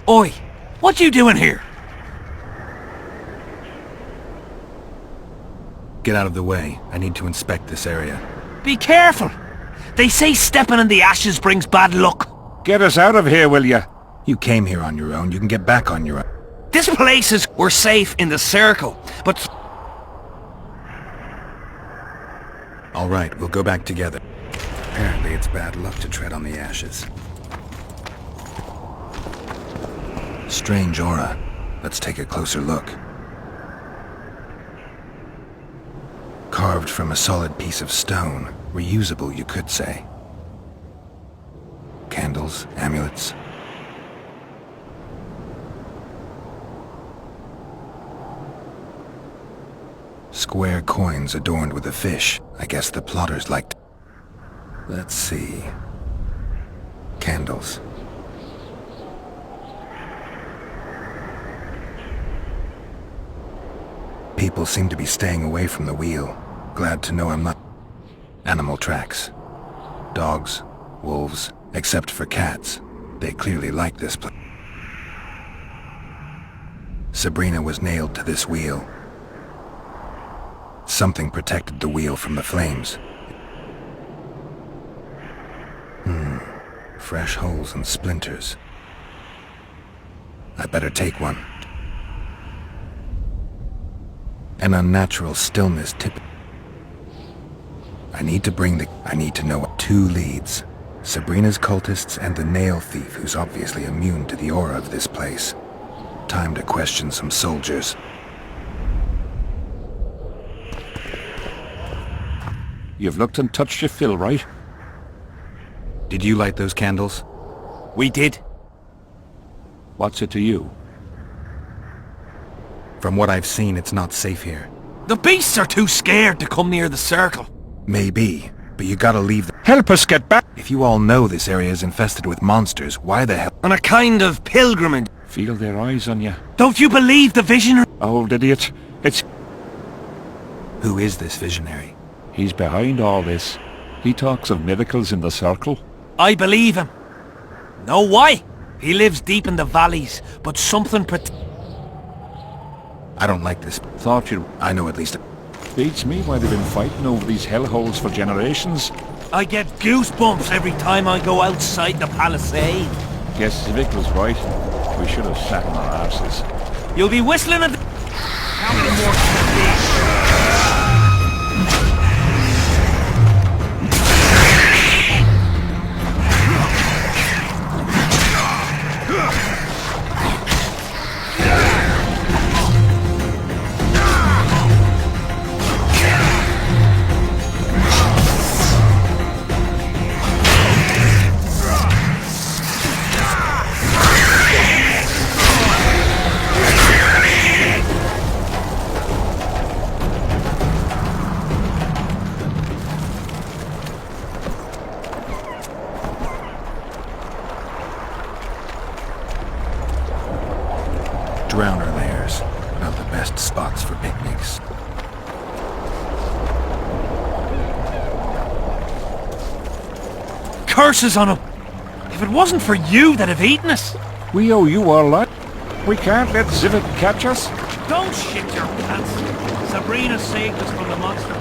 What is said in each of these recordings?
Oi, what you doing here? Get out of the way. I need to inspect this area. Be careful. They say stepping in the ashes brings bad luck. Get us out of here, will you? You came here on your own. You can get back on your own. This place is... We're safe in the circle, but... All right, we'll go back together. Apparently it's bad luck to tread on the ashes. Strange aura. Let's take a closer look. Carved from a solid piece of stone. Reusable, you could say. Candles, amulets. Square coins adorned with a fish. I guess the plotters liked... Let's see... Candles. People seem to be staying away from the wheel. Glad to know I'm not... Animal tracks. Dogs, wolves, except for cats. They clearly like this place. Sabrina was nailed to this wheel. Something protected the wheel from the flames. Fresh holes and splinters. I better take one. An unnatural stillness I need to know what 2 leads. Sabrina's cultists and the nail thief who's obviously immune to the aura of this place. Time to question some soldiers. You've looked and touched your fill, right? Did you light those candles? We did. What's it to you? From what I've seen, it's not safe here. The beasts are too scared to come near the circle. Maybe, but you gotta leave the... Help us get back! If you all know this area is infested with monsters, why the hell... On a kind of pilgrimage. Feel their eyes on you. Don't you believe the visionary? Old idiot. It's... Who is this visionary? He's behind all this. He talks of miracles in the circle. I believe him. Know why? He lives deep in the valleys, but something I don't like this. Thought you... I know at least... Beats me why they've been fighting over these hellholes for generations. I get goosebumps every time I go outside the palisade. Guess Civic was right. We should have sat on our asses. You'll be whistling at the... How many more can there be? Drowner lairs. Not the best spots for picnics. Curses on him! If it wasn't for you, they'd have eaten us. We owe you our life. We can't let Civic catch us. Don't shit your pants. Sabrina saved us from the monsters.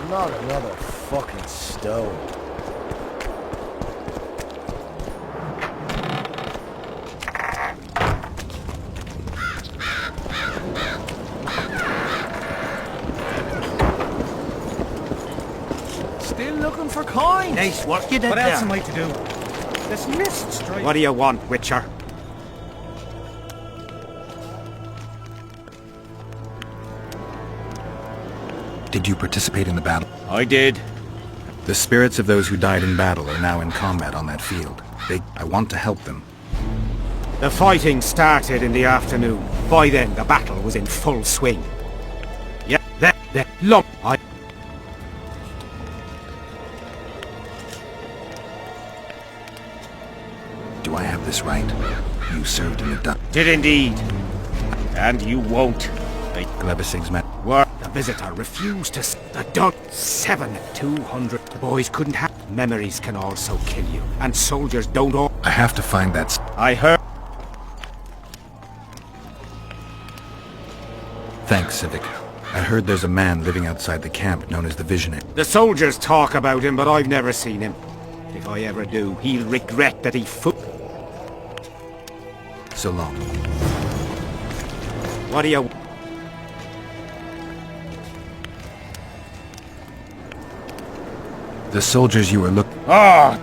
Not another fucking stone. Still looking for coins. Nice work you did What there. else am I to do? This mist strike. What do you want, Witcher? Did you participate in the battle? I did. The spirits of those who died in battle are now in combat on that field. I want to help them. The fighting started in the afternoon. By then, the battle was in full swing. Yeah, The lump. Do I have this right? You served in the Did indeed. And you won't. Glevisig's men. Were the visitor refused to the dog 7,200. The boys couldn't have. Memories can also kill you. And soldiers don't all. I have to find that. I heard. Thanks, Civic. I heard there's a man living outside the camp known as the Visionary. The soldiers talk about him, but I've never seen him. If I ever do, he'll regret that he So long. What do you... The soldiers you were looking... Oh,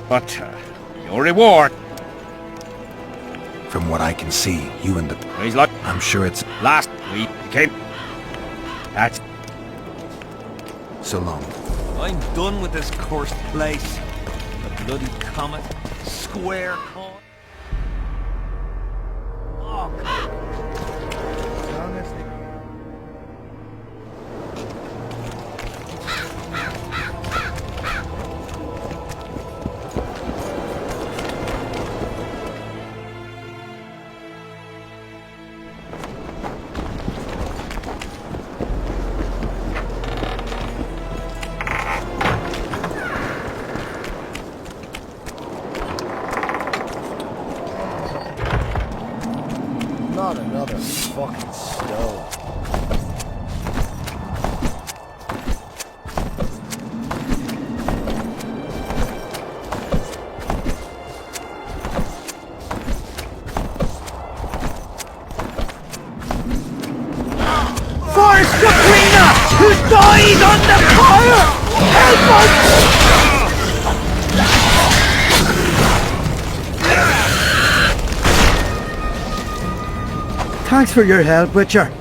but your reward. From what I can see, you and the... He's like I'm sure it's... last week came. That's So long. I'm done with this cursed place. The bloody comet. Square con. Oh, honestly. Not another fucking stove. For Sabrina, who died on the fire! Help us! Thanks for your help, Witcher.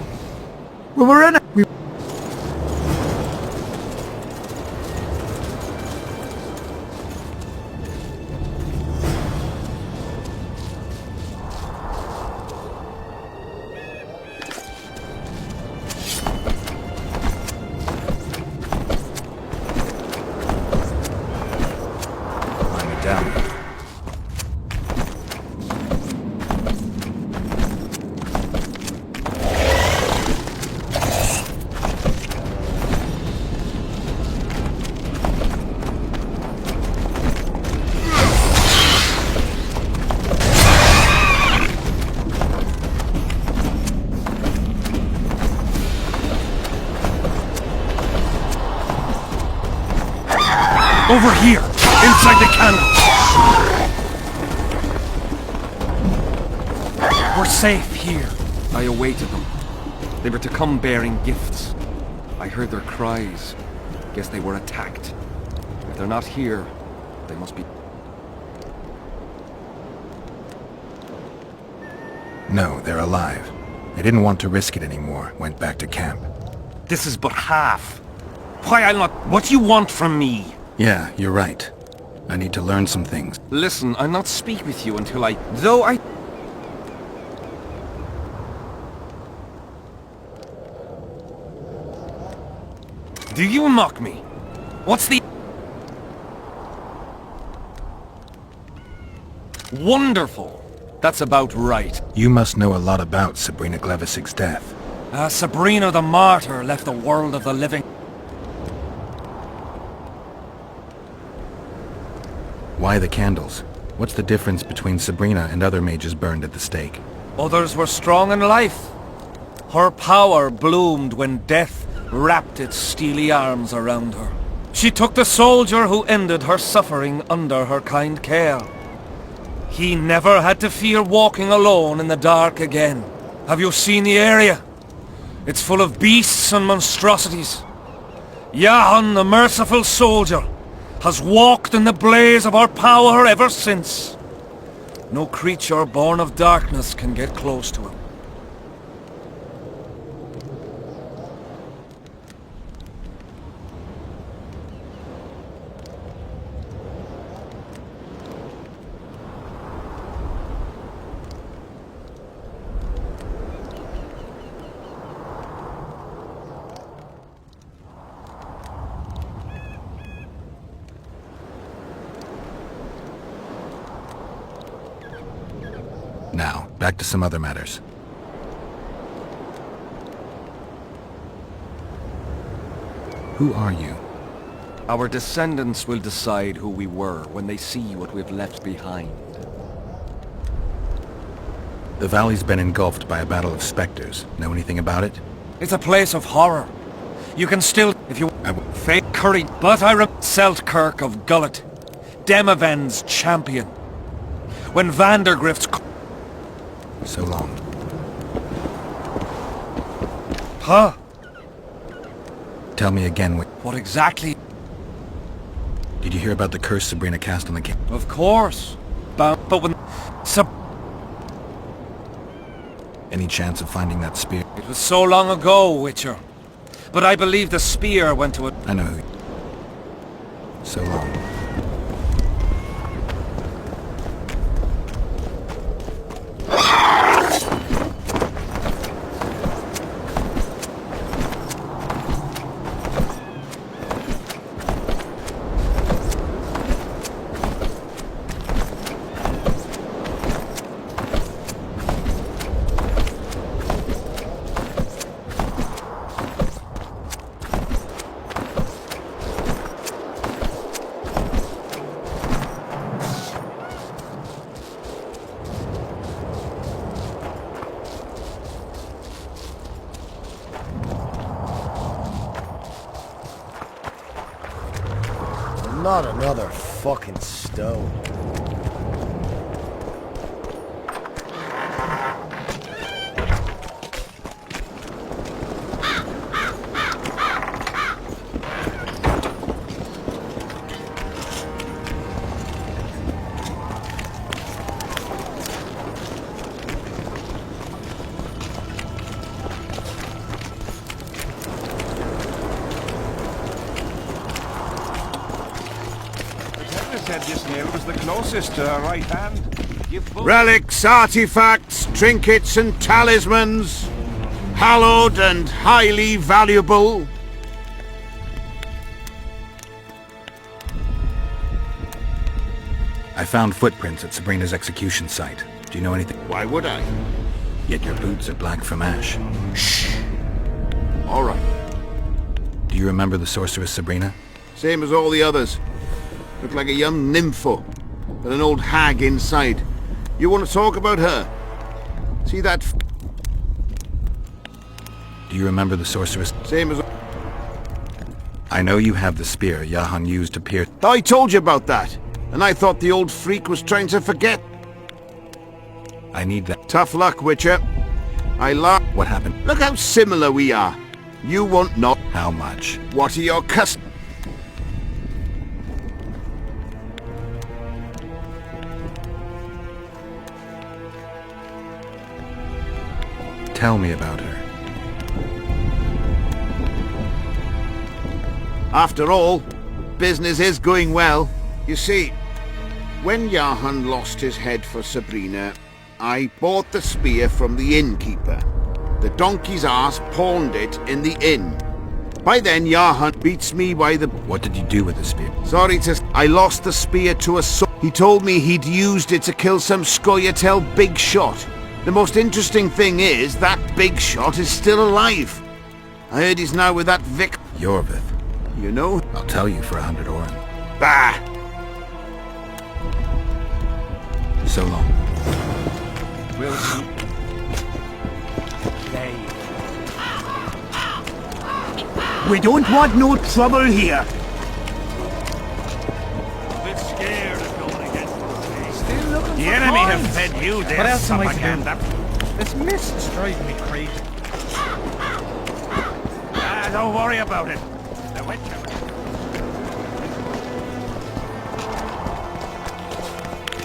We were in it. Line it down. Over here, inside the candle. We're safe here. I awaited them. They were to come bearing gifts. I heard their cries. Guess they were attacked. If they're not here, they must be... No, they're alive. They didn't want to risk it anymore. Went back to camp. This is but half. Why I'll not... What do you want from me? Yeah, you're right. I need to learn some things. Listen, I'll not speak with you until I... Though I... Do you mock me? What's the... Wonderful. That's about right. You must know a lot about Sabrina Glevisig's death. Sabrina the Martyr left the world of the living. Why the candles? What's the difference between Sabrina and other mages burned at the stake? Others were strong in life. Her power bloomed when death wrapped its steely arms around her. She took the soldier who ended her suffering under her kind care. He never had to fear walking alone in the dark again. Have you seen the area? It's full of beasts and monstrosities. Yahan, the merciful soldier, has walked in the blaze of our power ever since. No creature born of darkness can get close to him. Now, back to some other matters. Who are you? Our descendants will decide who we were when they see what we've left behind. The valley's been engulfed by a battle of specters. Know anything about it? It's a place of horror. You can still, if you fake curry, but I Seltkirk of Gullet, Demaven's champion. When Vandergrift's... So long. Huh? Tell me again, What exactly? did you hear about the curse Sabrina cast on the king? Of course. But when... Any chance of finding that spear? It was so long ago, Witcher. But I believe the spear went to it. I know who. So long. Not another fucking stone. Said this nail was the closest to her right hand. Relics, artifacts, trinkets and talismans, hallowed and highly valuable. I found footprints at Sabrina's execution site. Do you know anything? Why would I? Yet your boots are black from ash. Shh. All right. Do you remember the sorceress Sabrina? Same as all the others. Looked like a young nympho, with an old hag inside. You want to talk about her? See that? Do you remember the sorceress? Same as... I know you have the spear Yahan used to pierce... I told you about that, and I thought the old freak was trying to forget. I need that. Tough luck, Witcher. I laugh. What happened? Look how similar we are. You won't know. How much? What are your customs? Tell me about her. After all, business is going well. You see, when Yahan lost his head for Sabrina, I bought the spear from the innkeeper. The donkey's ass pawned it in the inn. By then, Yahan beats me by the... What did you do with the spear? Sorry to... I lost the spear to a... He told me he'd used it to kill some Scoia'tael big shot. The most interesting thing is that big shot is still alive. I heard he's now with that Vic... Yorvith. You know? I'll tell you for 100 Oren. Bah! So long. We'll see. We don't want no trouble here. The enemy have fed you their What else am I to do? propaganda. This mist's driving me crazy. Don't worry about it. The Witcher.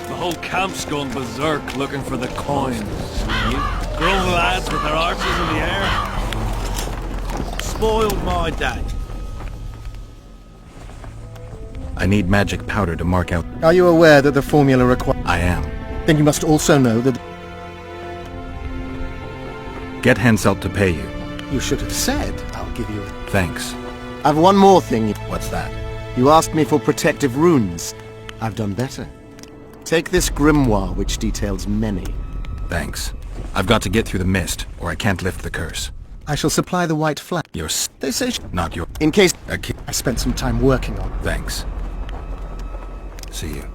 The whole camp's going berserk looking for the coins. Grown lads with their arses in the air. Spoiled my day. I need magic powder to mark out... Are you aware that the formula requires... I am. Then you must also know that... Get Henselt to pay you. You should have said, I'll give you a... Thanks. I've one more thing. What's that? You asked me for protective runes. I've done better. Take this grimoire, which details many. Thanks. I've got to get through the mist, or I can't lift the curse. I shall supply the white flag. They say not your... In case A key. I spent some time working on. Thanks. See you.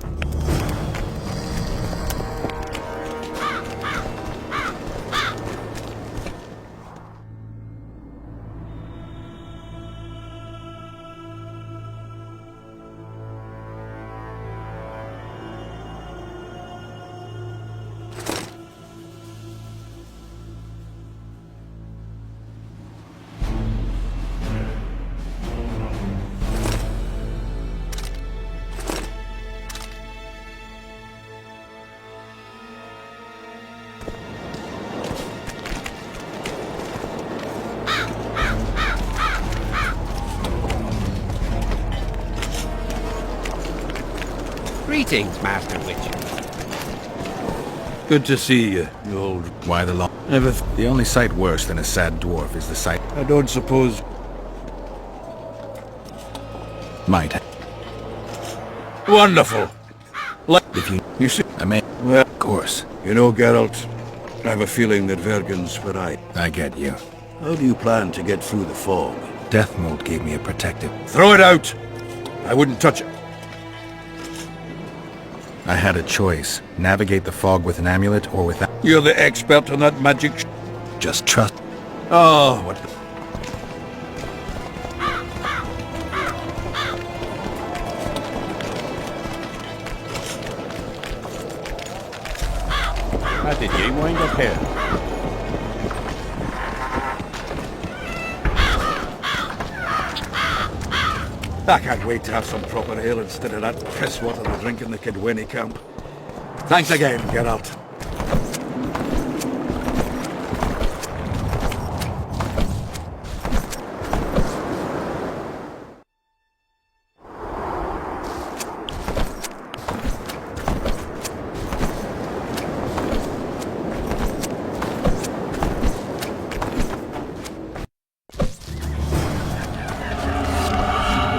Greetings, Master Witcher. Good to see you, you old... Why the long... The only sight worse than a sad dwarf is the sight... I don't suppose... Might. Wonderful! If you... You see... I may... Well, Of course. you know, Geralt, I have a feeling that Vergen's where I get you. How do you plan to get through the fog? Deathmold gave me a protective... Throw it out! I wouldn't touch it. I had a choice. Navigate the fog with an amulet or without... You're the expert on that magic Just trust... Oh, what the... How did you wind up here? I can't wait to have some proper ale instead of that piss water they drink in the Kidwinnie camp. Thanks again, Geralt.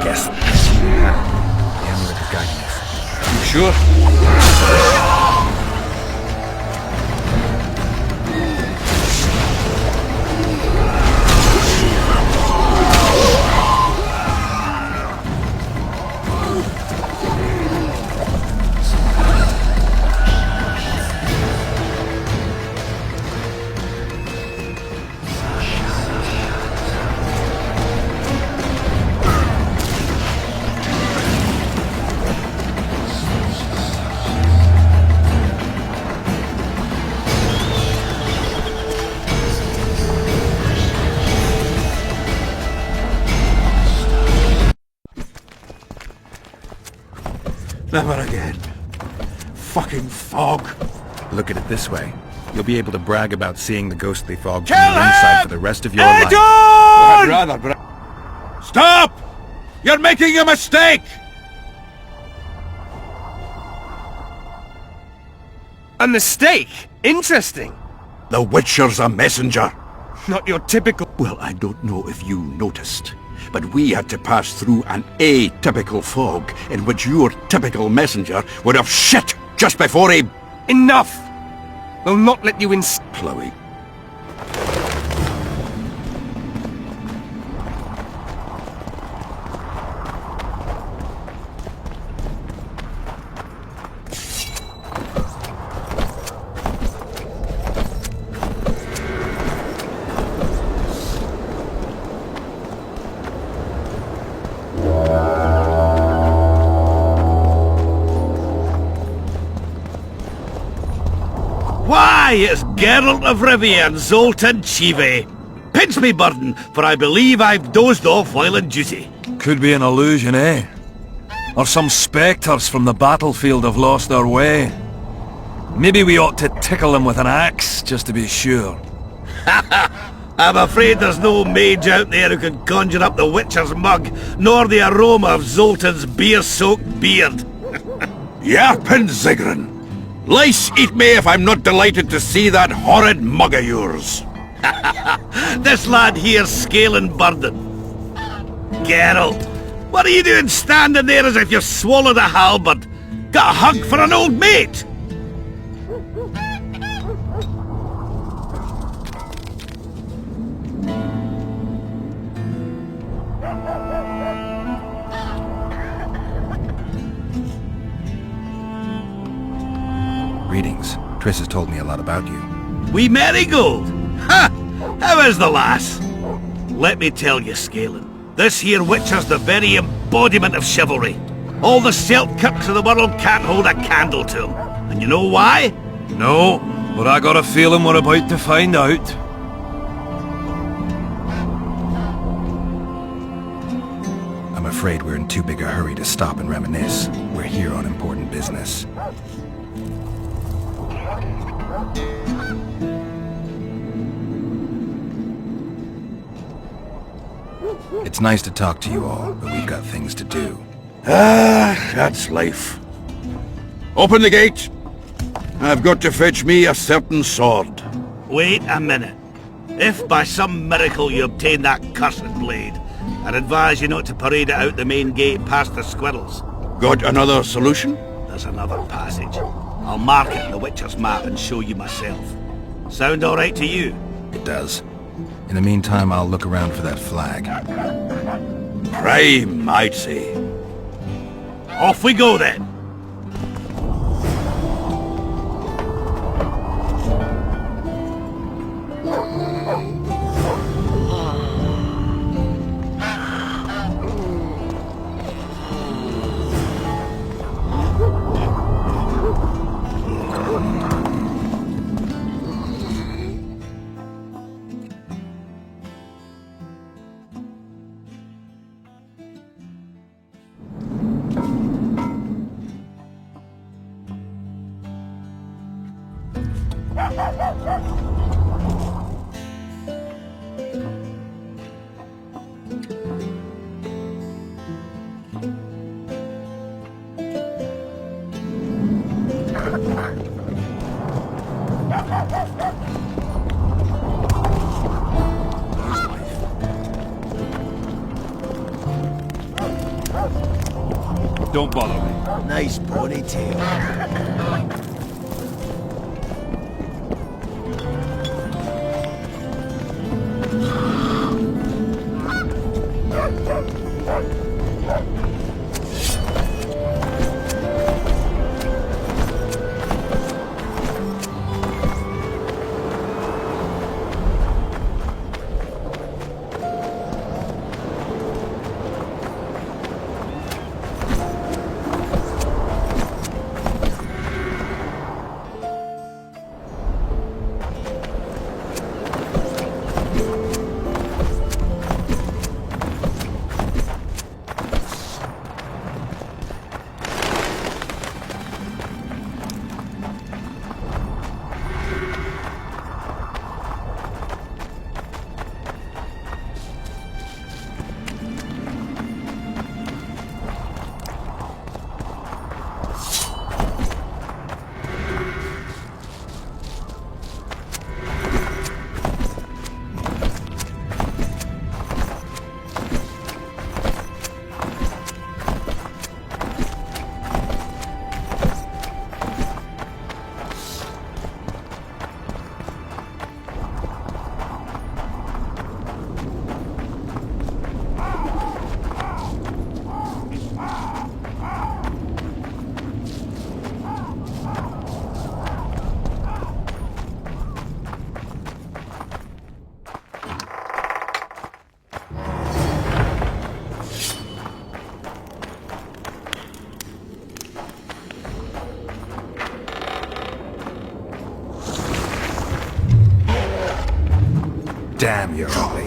Yes. The amulet is guiding us. You sure? Never again. Fucking fog. Look at it this way. You'll be able to brag about seeing the ghostly fog from the inside for the rest of your life. I'd rather Stop! You're making a mistake! A mistake? Interesting. The Witcher's a messenger. Not your typical... Well, I don't know if you noticed, but we had to pass through an atypical fog in which your typical messenger would have shit just before he... Enough! We'll not let you in... Chloe. Why, it's Geralt of Rivia and Zoltan Chive. Pinch me, burden, for I believe I've dozed off while on duty. Could be an illusion, eh? Or some spectres from the battlefield have lost their way. Maybe we ought to tickle them with an axe, just to be sure. I'm afraid there's no mage out there who can conjure up the Witcher's mug, nor the aroma of Zoltan's beer-soaked beard. Yarpin Zigrin! Lice eat me if I'm not delighted to see that horrid mug of yours. This lad here's scaling burden. Geralt, what are you doing standing there as if you swallowed a halberd? Got a hug for an old mate? Greetings. Triss has told me a lot about you. Wee Marigold! Ha! How is the lass? Let me tell you, Scalen, this here Witcher's the very embodiment of chivalry. All the Selkirks of the world can't hold a candle to him. And you know why? No, but I got a feeling we're about to find out. I'm afraid we're in too big a hurry to stop and reminisce. We're here on important business. It's nice to talk to you all, but we've got things to do. Ah, that's life. Open the gate. I've got to fetch me a certain sword. Wait a minute. If by some miracle you obtain that cursed blade, I'd advise you not to parade it out the main gate past the squirrels. Got another solution? There's another passage. I'll mark it in the Witcher's map and show you myself. Sound all right to you? It does. In the meantime, I'll look around for that flag. Prime, I'd say. Off we go then. Don't bother me. Nice ponytail. Damn, you're ugly.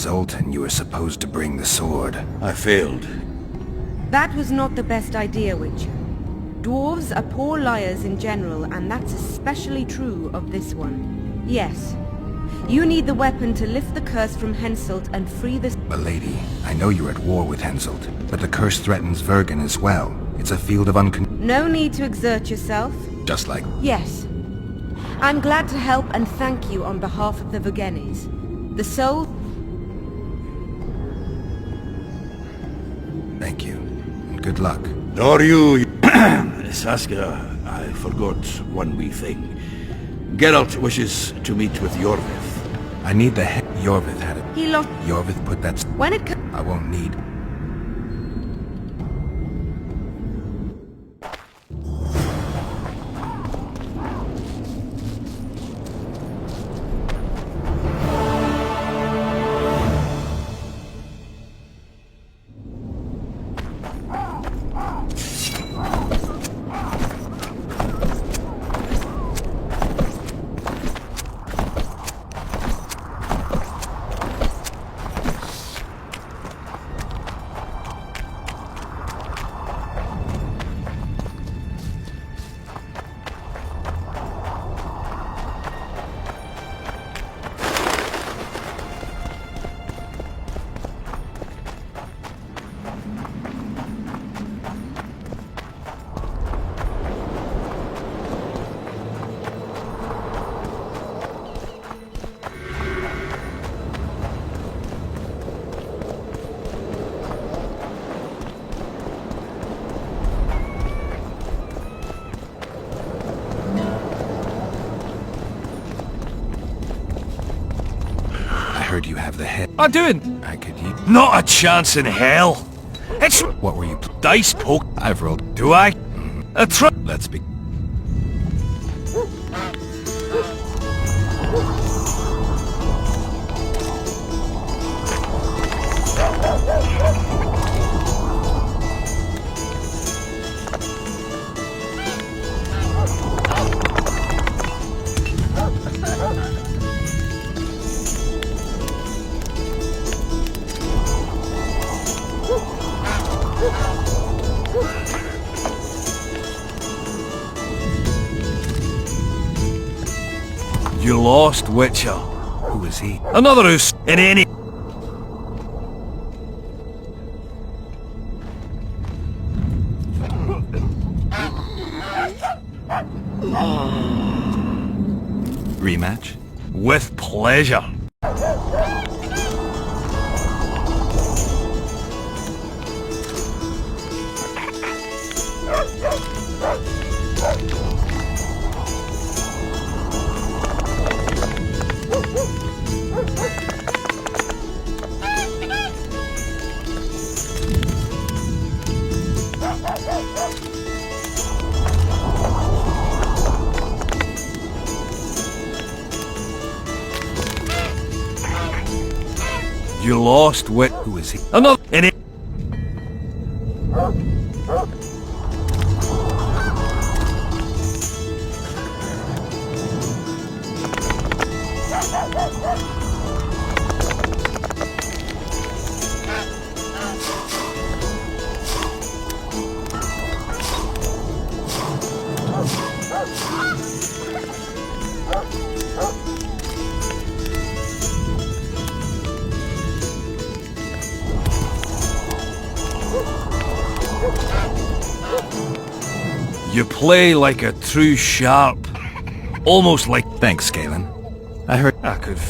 Zoltan, you were supposed to bring the sword. I failed. That was not the best idea, Witcher. Dwarves are poor liars in general, and that's especially true of this one. Yes. You need the weapon to lift the curse from Henselt and free the... Milady, I know you're at war with Henselt, but the curse threatens Vergen as well. It's a field of No need to exert yourself. Just like... Yes. I'm glad to help and thank you on behalf of the Vergennes. The soul... Thank you. And good luck. Nor you... Saskia, I forgot one wee thing. Geralt wishes to meet with Yorvith. I need the head. Yorvith had it. He lost... Yorvith put that... When it I won't need... heard you have the head. I'm doing... I could use... Not a chance in hell. It's... What were you... Dice poke. I've rolled. Do I? A tr... Let's be... You lost, Witcher. Who is he? Another who's in any... Rematch? With pleasure. You lost, Wit. Who is he? Another... In it. You play like a true sharp. Almost like... Thanks, Galen. I heard... I could...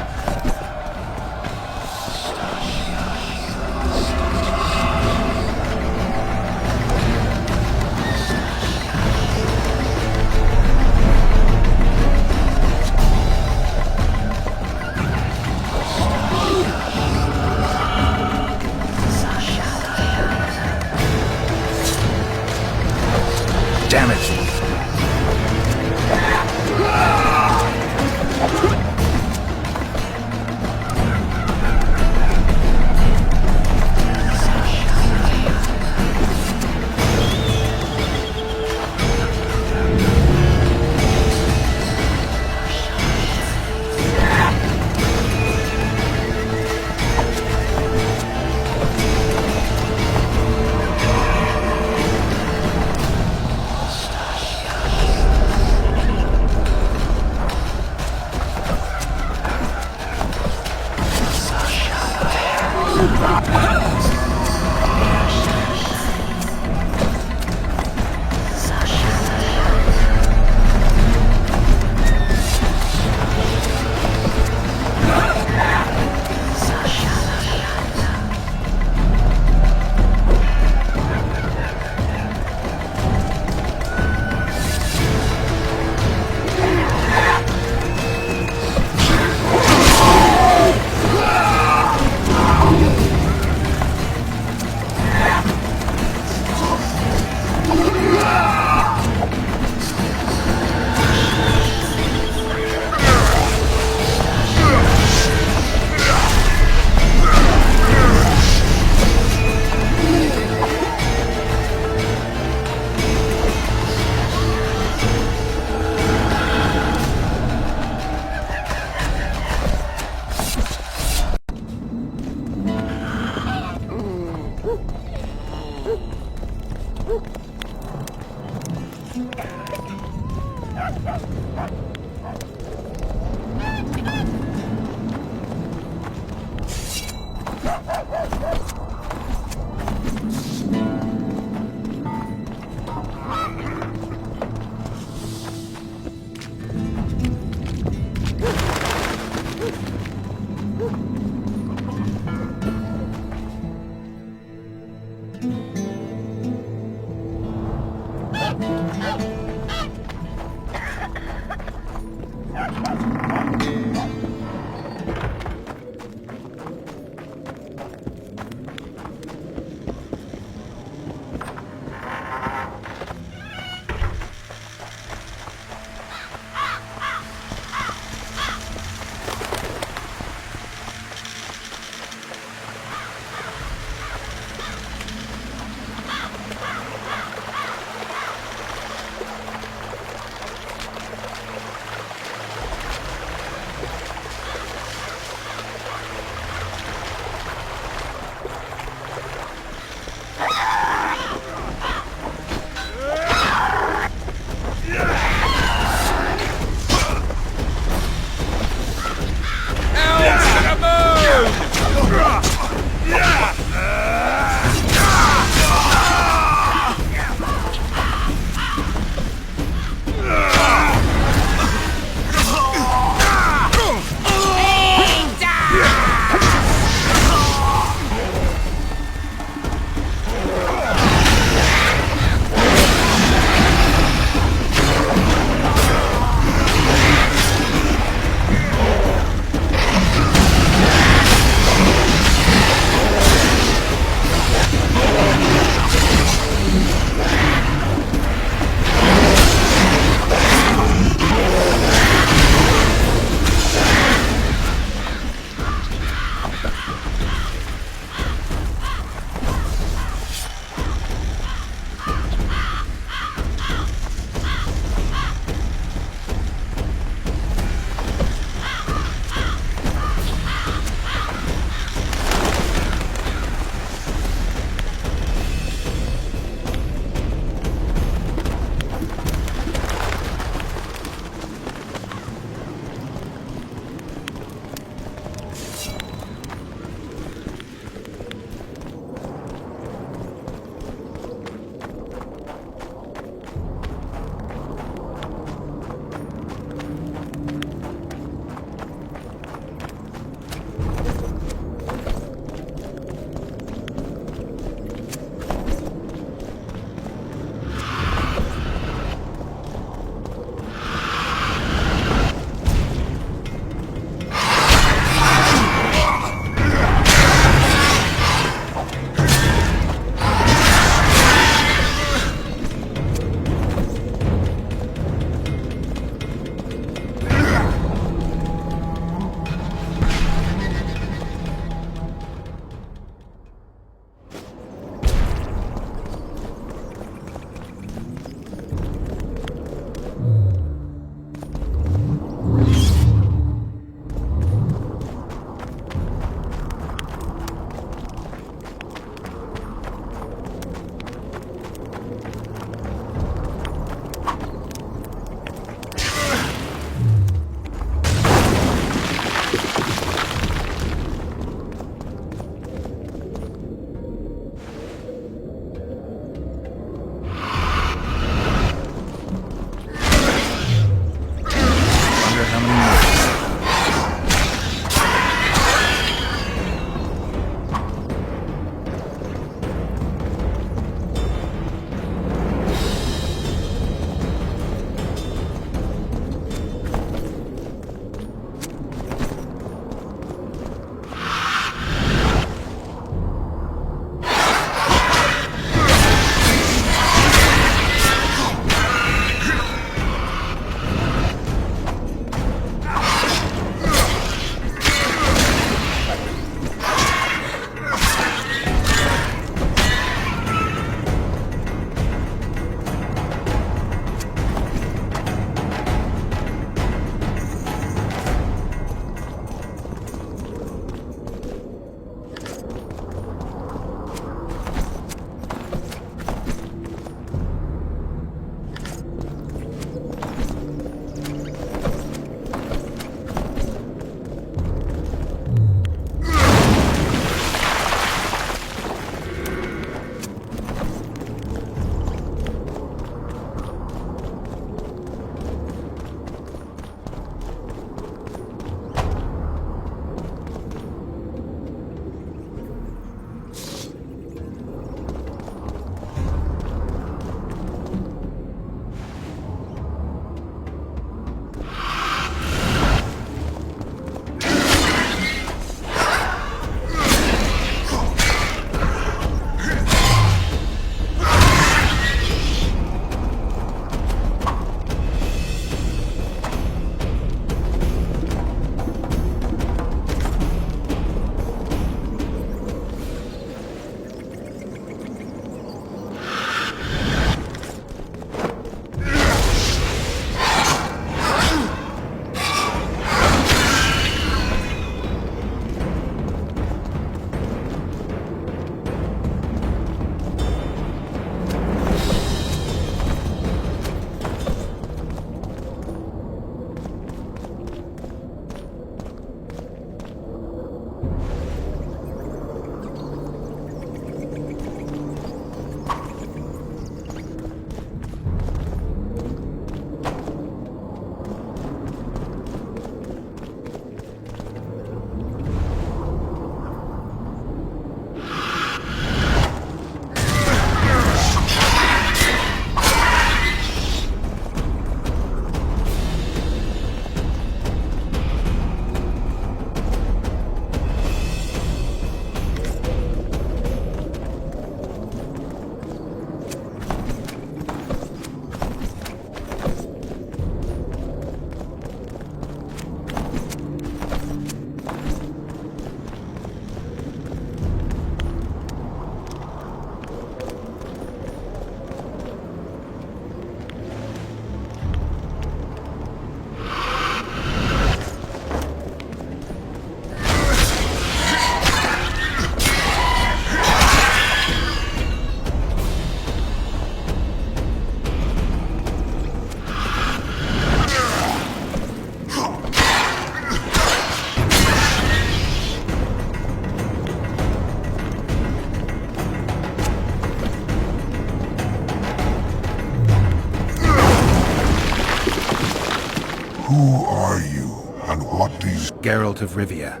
Who are you, and what do you... Geralt of Rivia.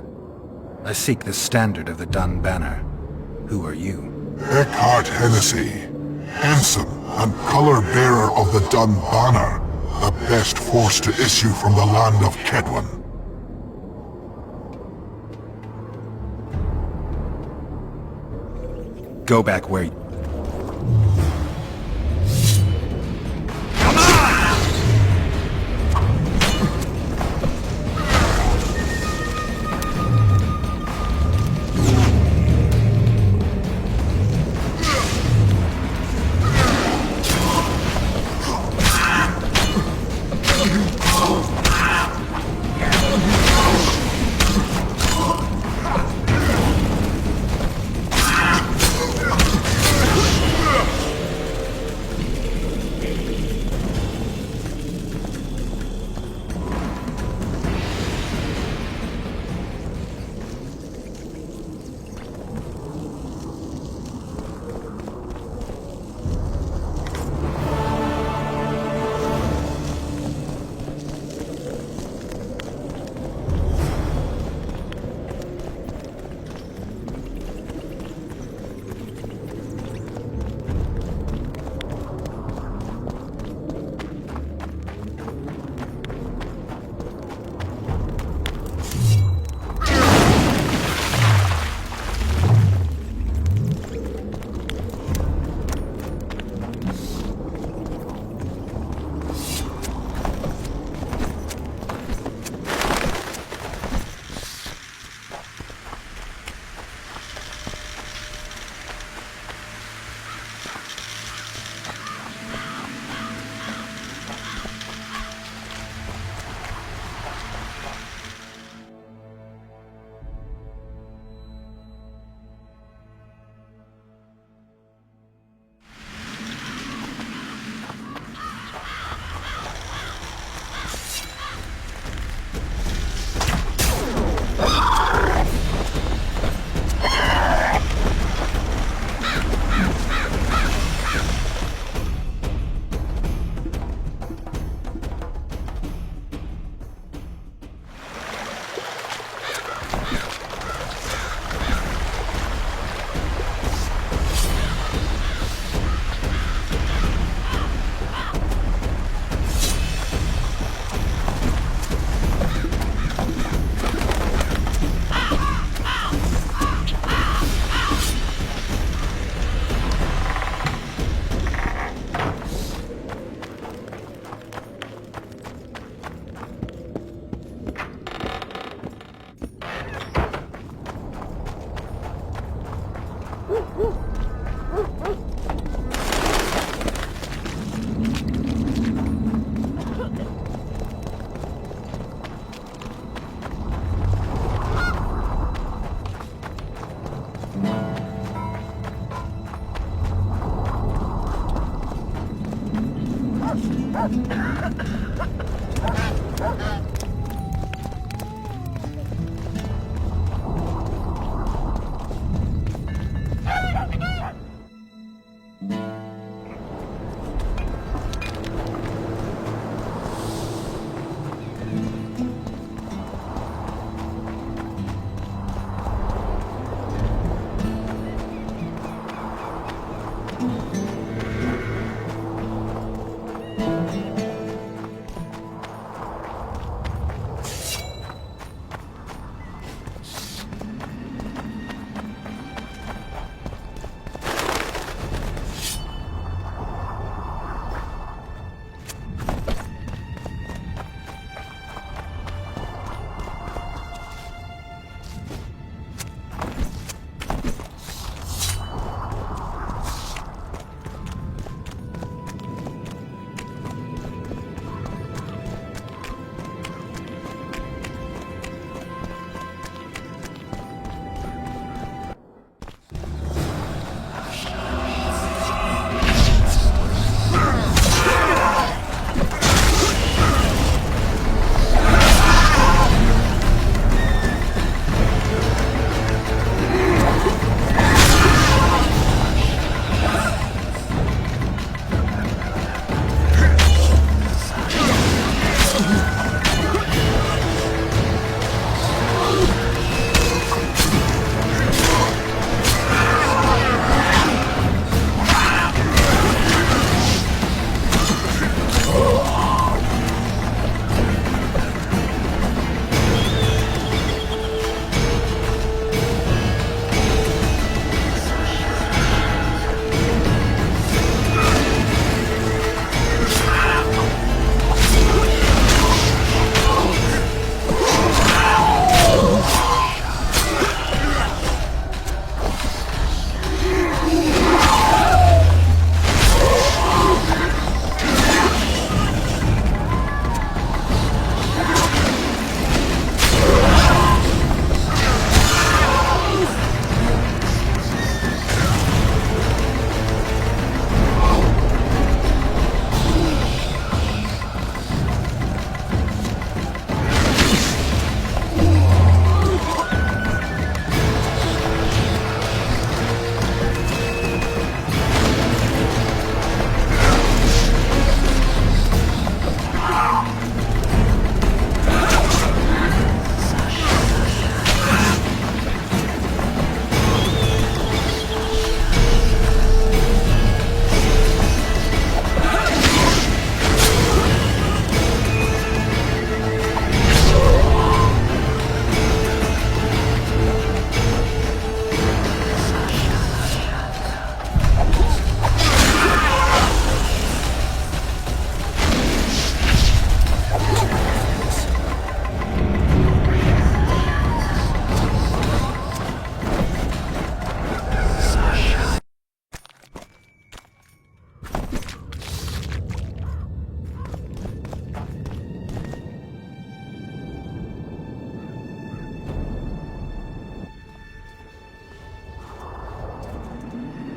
I seek the standard of the Dun Banner. Who are you? Eckhart Hennessy, handsome and color-bearer of the Dun Banner, the best force to issue from the land of Kedwen. Go back where you...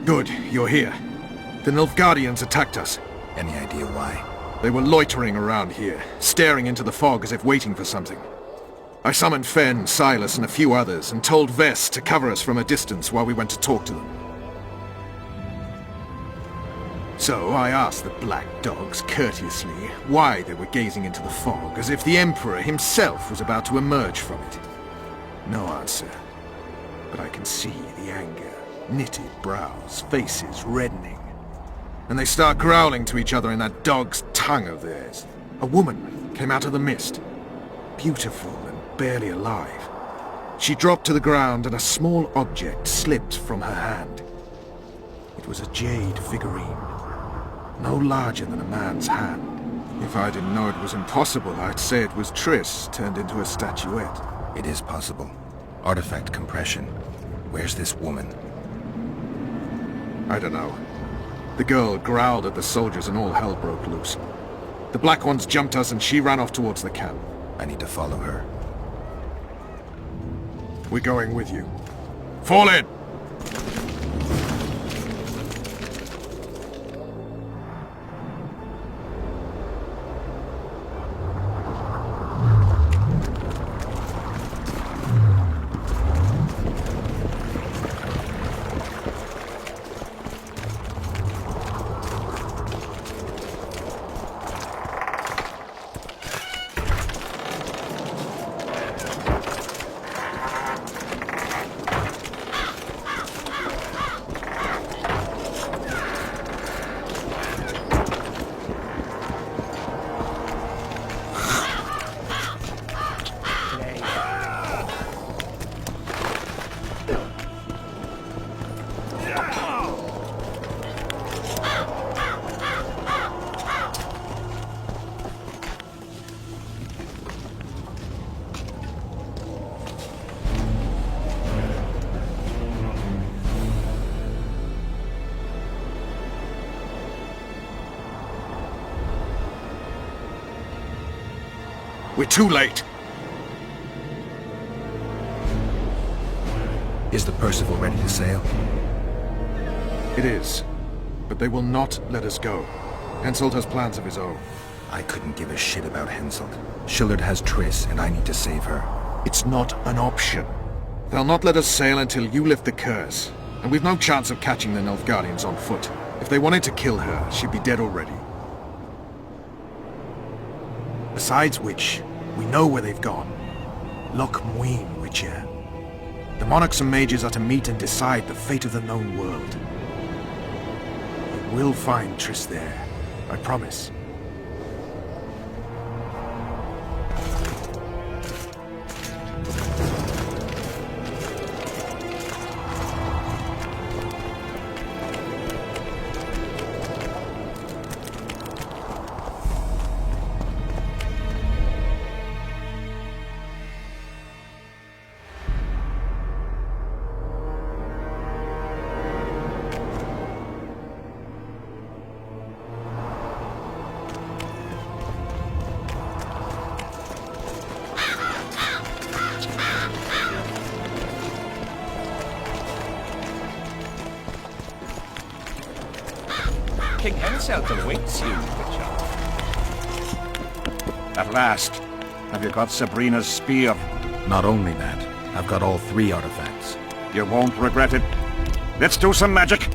Good, you're here. The Nilfgaardians attacked us. Any idea why? They were loitering around here, staring into the fog as if waiting for something. I summoned Fen, Silas, and a few others, and told Vess to cover us from a distance while we went to talk to them. So I asked the black dogs courteously why they were gazing into the fog, as if the Emperor himself was about to emerge from it. No answer. But I can see the anger, knitted brows, faces reddening. And they start growling to each other in that dog's tongue of theirs. A woman came out of the mist, beautiful and barely alive. She dropped to the ground and a small object slipped from her hand. It was a jade figurine, no larger than a man's hand. If I didn't know it was impossible, I'd say it was Triss turned into a statuette. It is possible. Artifact compression. Where's this woman? I don't know. The girl growled at the soldiers and all hell broke loose. The Black Ones jumped us and she ran off towards the camp. I need to follow her. We're going with you. Fall in! We're too late. Is the Percival ready to sail? It is. But they will not let us go. Henselt has plans of his own. I couldn't give a shit about Henselt. Shillard has Triss, and I need to save her. It's not an option. They'll not let us sail until you lift the curse. And we've no chance of catching the Nilfgaardians on foot. If they wanted to kill her, she'd be dead already. Besides which, we know where they've gone. Loch Muin, Witcher. The monarchs and mages are to meet and decide the fate of the known world. We will find Triss there, I promise. King Henselt awaits you, Witcher. At last. Have you got Sabrina's spear? Not only that, I've got all 3 artifacts. You won't regret it. Let's do some magic.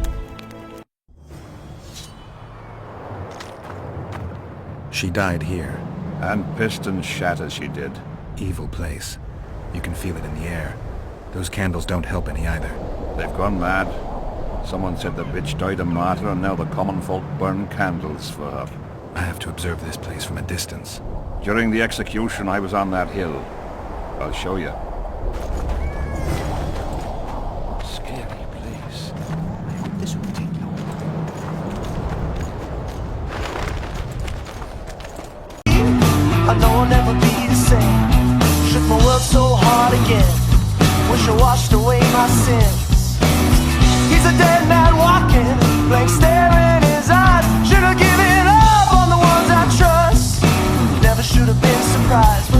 She died here. And pissed and shat as she did. Evil place. You can feel it in the air. Those candles don't help any either. They've gone mad. Someone said the bitch died a martyr and now the common folk burn candles for her. I have to observe this place from a distance. During the execution, I was on that hill. I'll show you. Scary place. I hope this won't take long. I know I'll never be the same. Shook my world so hard again. Wish I washed away my sins. He's a dead man walking, blank stare in his eyes. Should have given up on the ones I trust. Never should have been surprised.